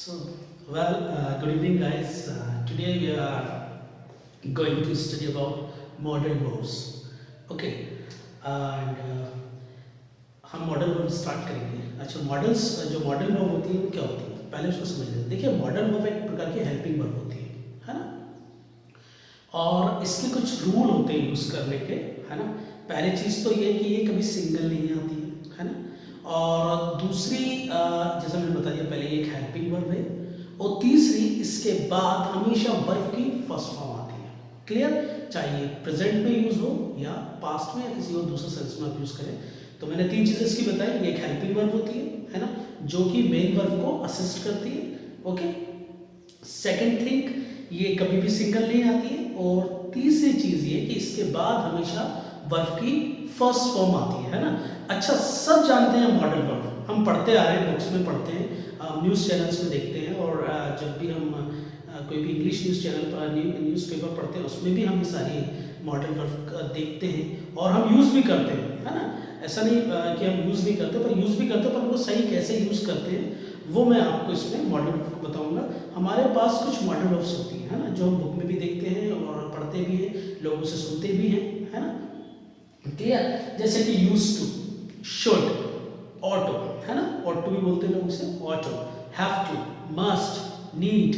So, good evening, guys. Today we are going to study about modal verbs. Okay, and हम modal verb start करेंगे. अच्छा, models जो modal verb होती है वो क्या होती है, पहले उसको समझ लेते हैं. देखिए, मॉडल वर्ब एक प्रकार की हेल्पिंग वर्ब होती है ना. और इसके कुछ रूल होते हैं यूज़ करने के, है ना. पहली चीज़ तो ये कि ये कभी सिंगल नहीं आती है ना. और दूसरी, जैसा मैंने बता दिया पहले, ये एक हेल्पिंग वर्ब है. और तीसरी, इसके बाद हमेशा वर्ब की फर्स्ट फॉर्म आती है. क्लियर, चाहे ये प्रेजेंट में यूज़ हो या पास्ट में या किसी और दूसरे सेंस में आप यूज़ करें. तो मैंने तीन चीज़ें इसकी बताई. ये एक हेल्पिंग वर्ब होती है ना, जो कि मेन वर्ब को असिस्ट करती है. ओके, सेकेंड थिंग, ये कभी भी सिंगल नहीं आती है. और तीसरी चीज़ ये कि इसके बाद हमेशा वर्ब की फर्स्ट फॉर्म आती है ना. अच्छा, सब जानते हैं मॉडल वर्ब, हम पढ़ते आ रहे हैं, बुक्स में पढ़ते हैं, न्यूज़ चैनल्स में देखते हैं. और जब भी हम कोई भी इंग्लिश न्यूज़ चैनल पर न्यूज़पेपर पढ़ते हैं, उसमें भी हम सारी मॉडल वर्ब देखते हैं और हम यूज़ भी करते हैं, है ना. ऐसा नहीं कि हम यूज़ नहीं करते, पर यूज़ भी करते हैं, पर उनको सही कैसे यूज़ करते हैं वो मैं आपको इसमें मॉडल वर्ब को बताऊंगा. हमारे पास कुछ मॉडल वर्ब्स होती हैं, है ना, जो हम बुक में भी देखते हैं और पढ़ते भी हैं, लोगों से सुनते भी हैं, है ना. क्लियर, जैसे कि यूज टू, शुड, ऑटो, है ना. ऑटो भी बोलते हैं लोग उसे, ought to. Have to, must, need,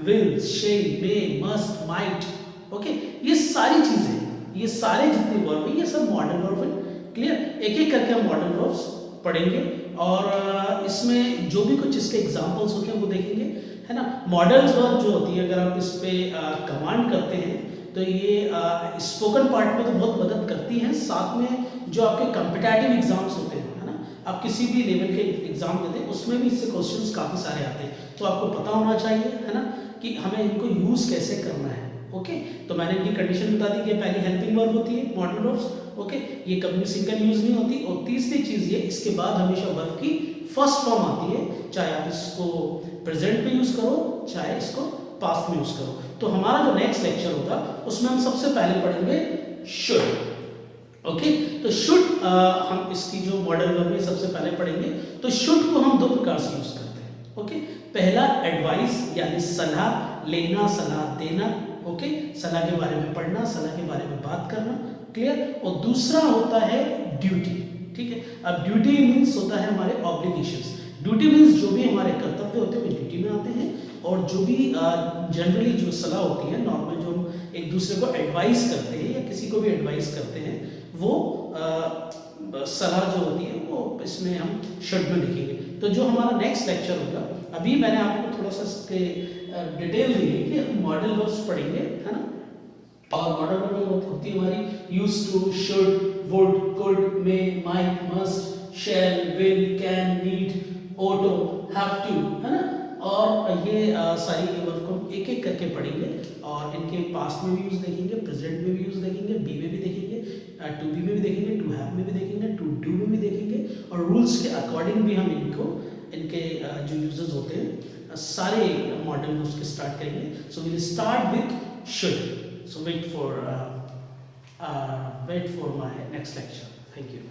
will, shall, may, must, might. Okay, ये सारी चीजें, ये सारे जितने वर्ब हैं, ये सब मॉडल वर्ब हैं. क्लियर, एक एक करके हम मॉडल वर्ब्स पढ़ेंगे और इसमें जो भी कुछ इसके एग्जांपल्स होते हैं वो देखेंगे, है ना. मॉडल्स वर्ब जो होती है, अगर आप इस पे कमांड करते हैं तो ये स्पोकन पार्ट में तो बहुत मदद करती हैं. साथ में जो आपके कॉम्पिटिटिव एग्जाम्स होते हैं, है ना, आप किसी भी लेवल के एग्जाम देते हैं, उसमें भी इससे क्वेश्चंस काफ़ी सारे आते हैं. तो आपको पता होना चाहिए, है ना, कि हमें इनको यूज़ कैसे करना है. ओके, तो मैंने इनकी कंडीशन बता दी कि पहली हेल्पिंग वर्ब होती है मॉडल वर्ब्स. ओके, ये कभी भी सिंगल यूज नहीं होती. और तीसरी चीज़ ये, इसके बाद हमेशा वर्ब की फर्स्ट फॉर्म आती है, चाहे आप इसको प्रेजेंट में यूज़ करो, चाहे इसको पास्ट में यूज़ करो. तो हमारा जो नेक्स्ट लेक्चर होगा उसमें हम सबसे पहले पढ़ेंगे शुड. ओके, तो शुड हम इसकी जो मॉडल वर्ब में सबसे पहले पढ़ेंगे. तो शुड को हम दो प्रकार से यूज़ करते हैं. ओके, पहला एडवाइस यानी सलाह लेना, सलाह देना. ओके, सलाह के बारे में पढ़ना, सलाह के बारे में बात करना. क्लियर. और दूसरा होता है ड्यूटी. ठीक है, अब ड्यूटी मीन्स होता है हमारे ऑब्लिगेशंस. ड्यूटी मीन्स जो भी हमारे कर्तव्य होते हैं वो ड्यूटी में आते हैं. और जो भी जनरली जो सलाह होती है, नॉर्मल जो हम एक दूसरे को एडवाइस करते हैं या किसी को भी एडवाइस करते हैं, वो सलाह जो होती है वो इसमें हम शुड में लिखेंगे. तो जो हमारा नेक्स्ट लेक्चर होगा, अभी मैंने आपको थोड़ा सा इसके डिटेल दी है कि हम मॉडल वर्ब्स पढ़ेंगे, है ना. और मॉडल वर्ब होती है हमारी use to, should, would, could, may, might, must, shall, will, can, need, ought to, have to, है ना. और ये सारी वर्ब को हम एक एक करके पढ़ेंगे और इनके पास्ट में भी यूज देखेंगे, प्रेजेंट में भी यूज देखेंगे, बी में भी देखेंगे, टू बी में भी देखेंगे, टू हैव में भी देखेंगे, टू डू में भी देखेंगे. और रूल्स के अकॉर्डिंग भी हम इनको, इनके जो यूजेस होते हैं, सारे मॉडल वर्ब्स के स्टार्ट करेंगे. So we will start with should. So wait for my next lecture. Thank you.